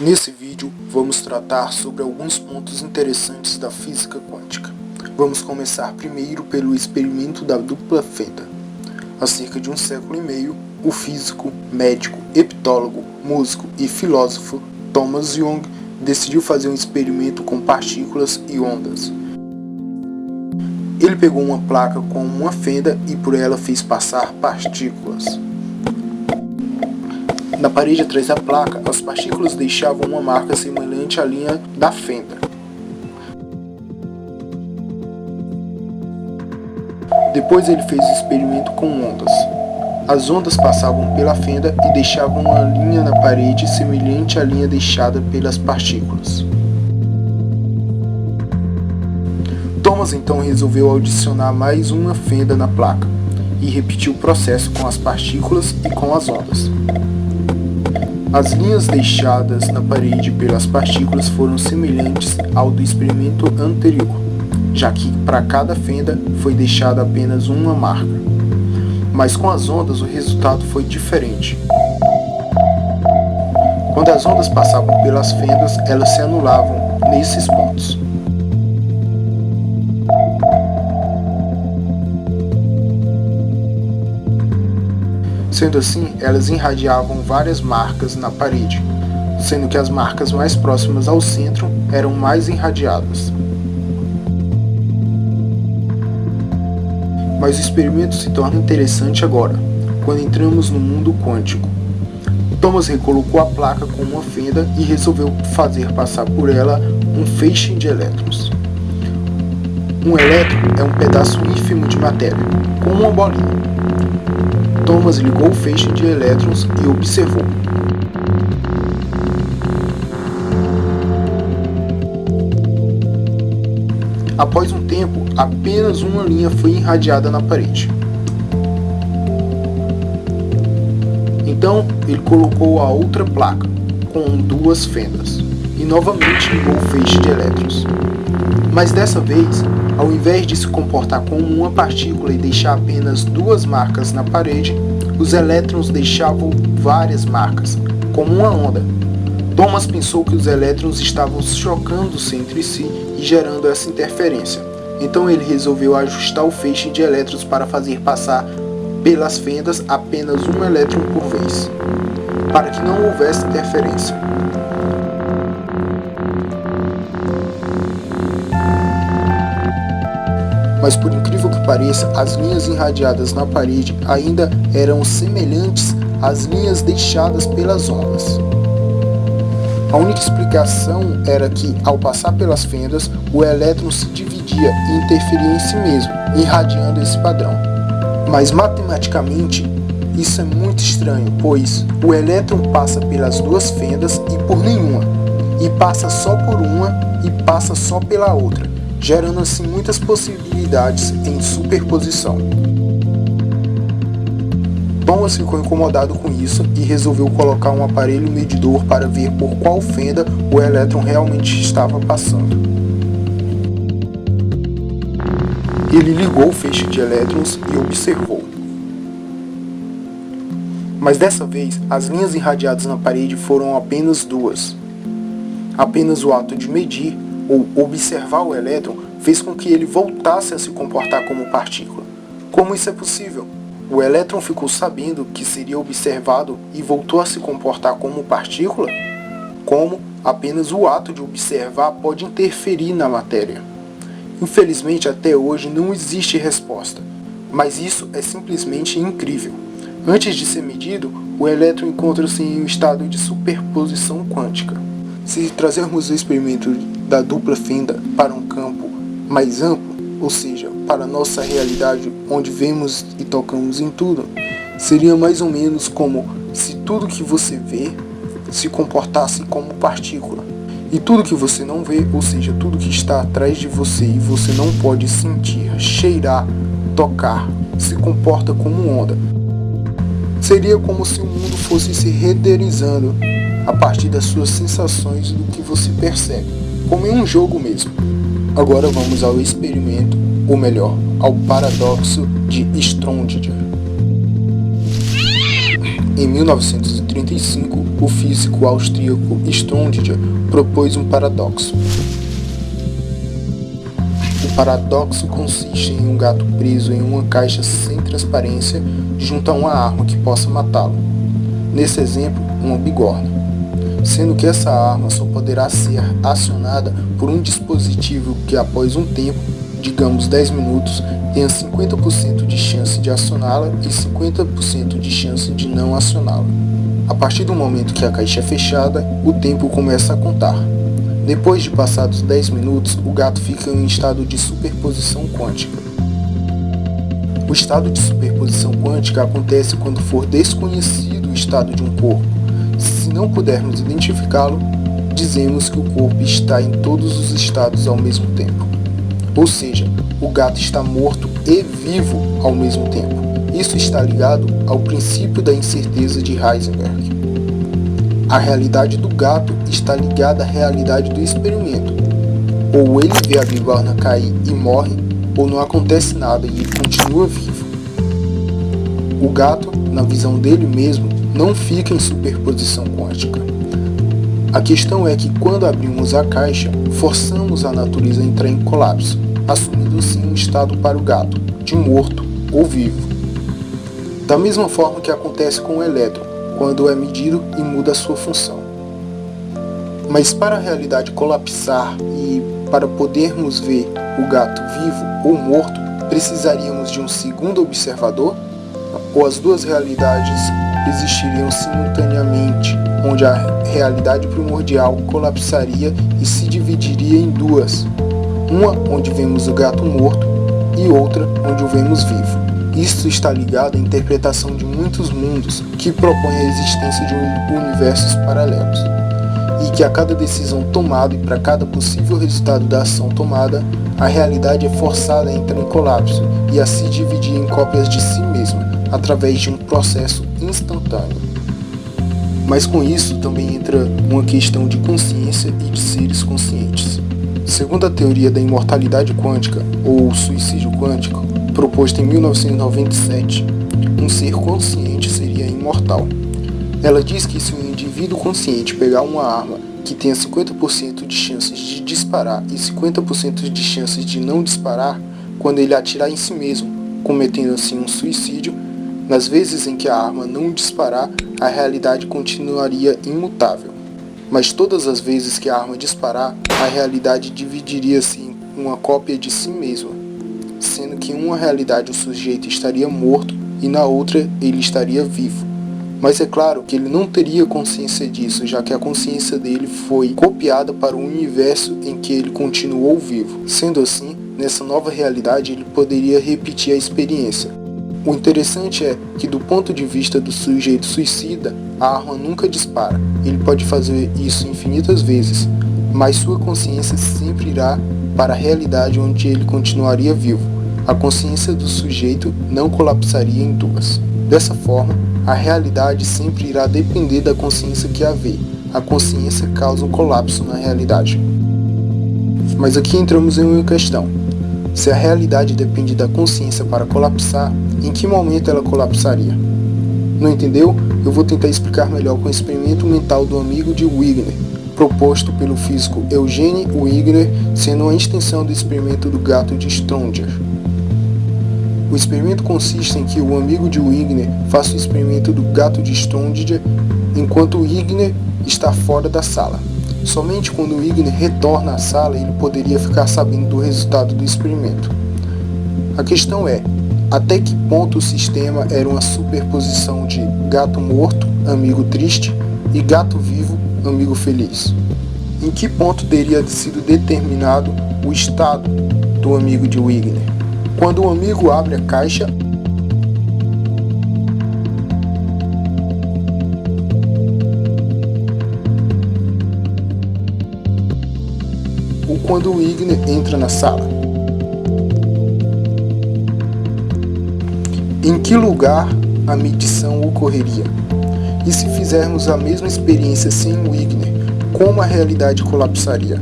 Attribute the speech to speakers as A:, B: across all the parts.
A: Nesse vídeo, vamos tratar sobre alguns pontos interessantes da física quântica. Vamos começar primeiro pelo experimento da dupla fenda. Há cerca de um século e meio, o físico, médico, heptólogo, músico e filósofo Thomas Young decidiu fazer um experimento com partículas e ondas. Ele pegou uma placa com uma fenda e por ela fez passar partículas. Na parede atrás da placa, as partículas deixavam uma marca semelhante à linha da fenda. Depois ele fez o experimento com ondas. As ondas passavam pela fenda e deixavam uma linha na parede semelhante à linha deixada pelas partículas. Thomas então resolveu adicionar mais uma fenda na placa e repetiu o processo com as partículas e com as ondas. As linhas deixadas na parede pelas partículas foram semelhantes ao do experimento anterior, já que para cada fenda foi deixada apenas uma marca. Mas com as ondas o resultado foi diferente. Quando as ondas passavam pelas fendas, elas se anulavam nesses pontos. Sendo assim, elas irradiavam várias marcas na parede, sendo que as marcas mais próximas ao centro eram mais irradiadas. Mas o experimento se torna interessante agora, quando entramos no mundo quântico. Thomas recolocou a placa com uma fenda e resolveu fazer passar por ela um feixe de elétrons. Um elétron é um pedaço ínfimo de matéria, como uma bolinha. Thomas ligou o feixe de elétrons e observou. Após um tempo, apenas uma linha foi irradiada na parede. Então, ele colocou a outra placa, com duas fendas, e novamente ligou o feixe de elétrons. Mas dessa vez, ao invés de se comportar como uma partícula e deixar apenas duas marcas na parede, os elétrons deixavam várias marcas, como uma onda. Thomas pensou que os elétrons estavam chocando-se entre si e gerando essa interferência. Então ele resolveu ajustar o feixe de elétrons para fazer passar pelas fendas apenas um elétron por vez, para que não houvesse interferência. Mas por incrível que pareça, as linhas irradiadas na parede ainda eram semelhantes às linhas deixadas pelas ondas. A única explicação era que, ao passar pelas fendas, o elétron se dividia e interferia em si mesmo, irradiando esse padrão. Mas matematicamente, isso é muito estranho, pois o elétron passa pelas duas fendas e por nenhuma, e passa só por uma e passa só pela outra, gerando assim muitas possibilidades em superposição. Thomas ficou incomodado com isso e resolveu colocar um aparelho medidor para ver por qual fenda o elétron realmente estava passando. Ele ligou o feixe de elétrons e observou. Mas dessa vez, as linhas irradiadas na parede foram apenas duas. Apenas o ato de medir ou observar o elétron fez com que ele voltasse a se comportar como partícula. Como isso é possível? O elétron ficou sabendo que seria observado e voltou a se comportar como partícula? Como apenas o ato de observar pode interferir na matéria? Infelizmente, até hoje não existe resposta, mas isso é simplesmente incrível. Antes de ser medido, o elétron encontra-se em um estado de superposição quântica. Se trazermos o experimento da dupla fenda para um campo mais amplo, ou seja, para a nossa realidade onde vemos e tocamos em tudo, seria mais ou menos como se tudo que você vê se comportasse como partícula. E tudo que você não vê, ou seja, tudo que está atrás de você e você não pode sentir, cheirar, tocar, se comporta como onda. Seria como se o mundo fosse se renderizando a partir das suas sensações do que você percebe, como em um jogo mesmo. Agora vamos ao experimento, ou melhor, ao paradoxo de Schrödinger. Em 1935, o físico austríaco Schrödinger propôs um paradoxo. O paradoxo consiste em um gato preso em uma caixa sem transparência junto a uma arma que possa matá-lo. Nesse exemplo, uma bigorna. Sendo que essa arma só poderá ser acionada por um dispositivo que após um tempo, digamos 10 minutos, tenha 50% de chance de acioná-la e 50% de chance de não acioná-la. A partir do momento que a caixa é fechada, o tempo começa a contar. Depois de passados 10 minutos, o gato fica em um estado de superposição quântica. O estado de superposição quântica acontece quando for desconhecido o estado de um corpo. Se não pudermos identificá-lo, dizemos que o corpo está em todos os estados ao mesmo tempo. Ou seja, o gato está morto e vivo ao mesmo tempo. Isso está ligado ao princípio da incerteza de Heisenberg. A realidade do gato está ligada à realidade do experimento. Ou ele vê a bigorna cair e morre, ou não acontece nada e ele continua vivo. O gato, na visão dele mesmo, não fica em superposição quântica. A questão é que quando abrimos a caixa, forçamos a natureza a entrar em colapso, assumindo sim um estado para o gato, de morto ou vivo. Da mesma forma que acontece com o elétron, quando é medido e muda a sua função. Mas para a realidade colapsar e para podermos ver o gato vivo ou morto, precisaríamos de um segundo observador? Ou as duas realidades existiriam simultaneamente, onde a realidade primordial colapsaria e se dividiria em duas, uma onde vemos o gato morto e outra onde o vemos vivo. Isso está ligado à interpretação de muitos mundos que propõem a existência de universos paralelos, e que a cada decisão tomada e para cada possível resultado da ação tomada, a realidade é forçada a entrar em colapso e a se dividir em cópias de si mesma, através de um processo instantâneo. Mas com isso também entra uma questão de consciência e de seres conscientes. Segundo a teoria da imortalidade quântica, ou suicídio quântico, proposta em 1997, um ser consciente seria imortal. Ela diz que se um indivíduo consciente pegar uma arma que tenha 50% de chances de disparar e 50% de chances de não disparar, quando ele atirar em si mesmo, cometendo assim um suicídio, nas vezes em que a arma não disparar, a realidade continuaria imutável. Mas todas as vezes que a arma disparar, a realidade dividiria-se em uma cópia de si mesma, sendo que em uma realidade o sujeito estaria morto e na outra ele estaria vivo. Mas é claro que ele não teria consciência disso, já que a consciência dele foi copiada para o universo em que ele continuou vivo. Sendo assim, nessa nova realidade ele poderia repetir a experiência. O interessante é que, do ponto de vista do sujeito suicida, a arma nunca dispara. Ele pode fazer isso infinitas vezes, mas sua consciência sempre irá para a realidade onde ele continuaria vivo. A consciência do sujeito não colapsaria em duas. Dessa forma, a realidade sempre irá depender da consciência que a vê. A consciência causa um colapso na realidade. Mas aqui entramos em uma questão. Se a realidade depende da consciência para colapsar, em que momento ela colapsaria? Não entendeu? Eu vou tentar explicar melhor com o experimento mental do amigo de Wigner, proposto pelo físico Eugene Wigner, sendo uma extensão do experimento do gato de Schrödinger. O experimento consiste em que o amigo de Wigner faça o experimento do gato de Schrödinger enquanto Wigner está fora da sala. Somente quando Wigner retorna à sala ele poderia ficar sabendo do resultado do experimento. A questão é, até que ponto o sistema era uma superposição de gato morto, amigo triste, e gato vivo, amigo feliz? Em que ponto teria sido determinado o estado do amigo de Wigner? Quando o amigo abre a caixa, ou quando o Wigner entra na sala? Em que lugar a medição ocorreria? E se fizermos a mesma experiência sem o Wigner, como a realidade colapsaria?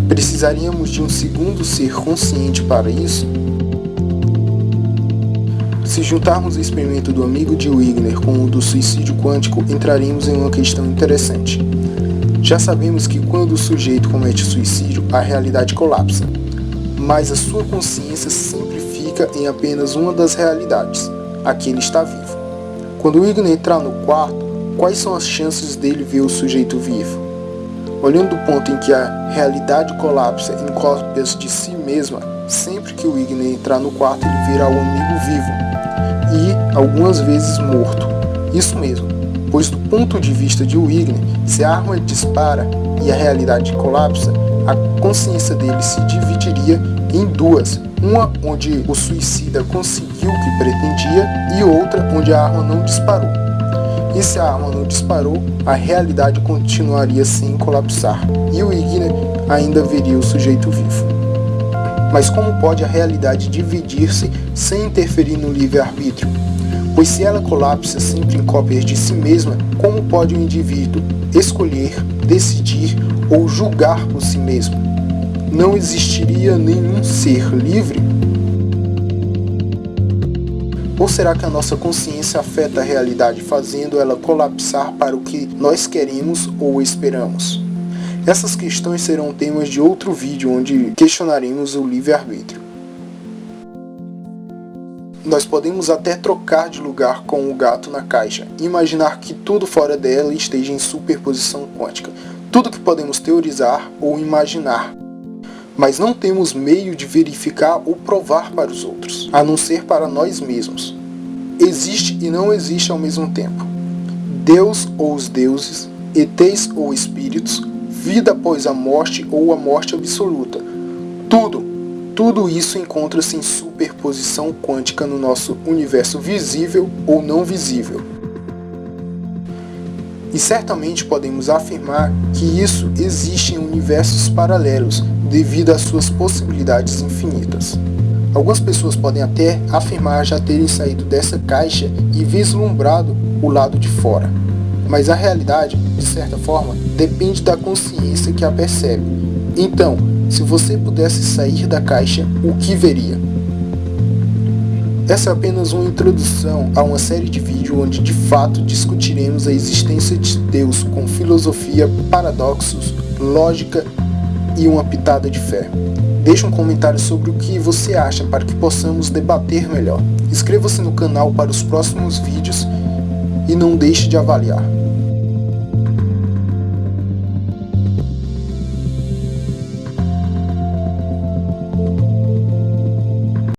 A: Precisaríamos de um segundo ser consciente para isso? Se juntarmos o experimento do amigo de Wigner com o do suicídio quântico, entraremos em uma questão interessante. Já sabemos que quando o sujeito comete suicídio, a realidade colapsa, mas a sua consciência sempre fica em apenas uma das realidades, a que ele está vivo. Quando Wigner entrar no quarto, quais são as chances dele ver o sujeito vivo? Olhando do ponto em que a realidade colapsa em cópias de si mesma, sempre que Wigner entrar no quarto ele verá o amigo vivo e, algumas vezes, morto. Isso mesmo, pois do ponto de vista de Wigner, se a arma dispara e a realidade colapsa, a consciência dele se dividiria em duas, uma onde o suicida conseguiu o que pretendia e outra onde a arma não disparou. E se a arma não disparou, a realidade continuaria sem colapsar e o Wigner ainda veria o sujeito vivo. Mas como pode a realidade dividir-se sem interferir no livre-arbítrio? Pois se ela colapsa sempre em cópias de si mesma, como pode o indivíduo escolher, decidir ou julgar por si mesmo? Não existiria nenhum ser livre? Ou será que a nossa consciência afeta a realidade, fazendo ela colapsar para o que nós queremos ou esperamos? Essas questões serão temas de outro vídeo onde questionaremos o livre-arbítrio. Nós podemos até trocar de lugar com o gato na caixa e imaginar que tudo fora dela esteja em superposição quântica. Tudo que podemos teorizar ou imaginar. Mas não temos meio de verificar ou provar para os outros, a não ser para nós mesmos. Existe e não existe ao mesmo tempo. Deus ou os deuses, ETs ou espíritos, vida após a morte ou a morte absoluta. Tudo isso encontra-se em superposição quântica no nosso universo visível ou não visível. E certamente podemos afirmar que isso existe em universos paralelos, devido às suas possibilidades infinitas. Algumas pessoas podem até afirmar já terem saído dessa caixa e vislumbrado o lado de fora. Mas a realidade, de certa forma, depende da consciência que a percebe. Então, se você pudesse sair da caixa, o que veria? Essa é apenas uma introdução a uma série de vídeos onde de fato discutiremos a existência de Deus com filosofia, paradoxos, lógica e uma pitada de fé. Deixe um comentário sobre o que você acha para que possamos debater melhor. Inscreva-se no canal para os próximos vídeos e não deixe de avaliar.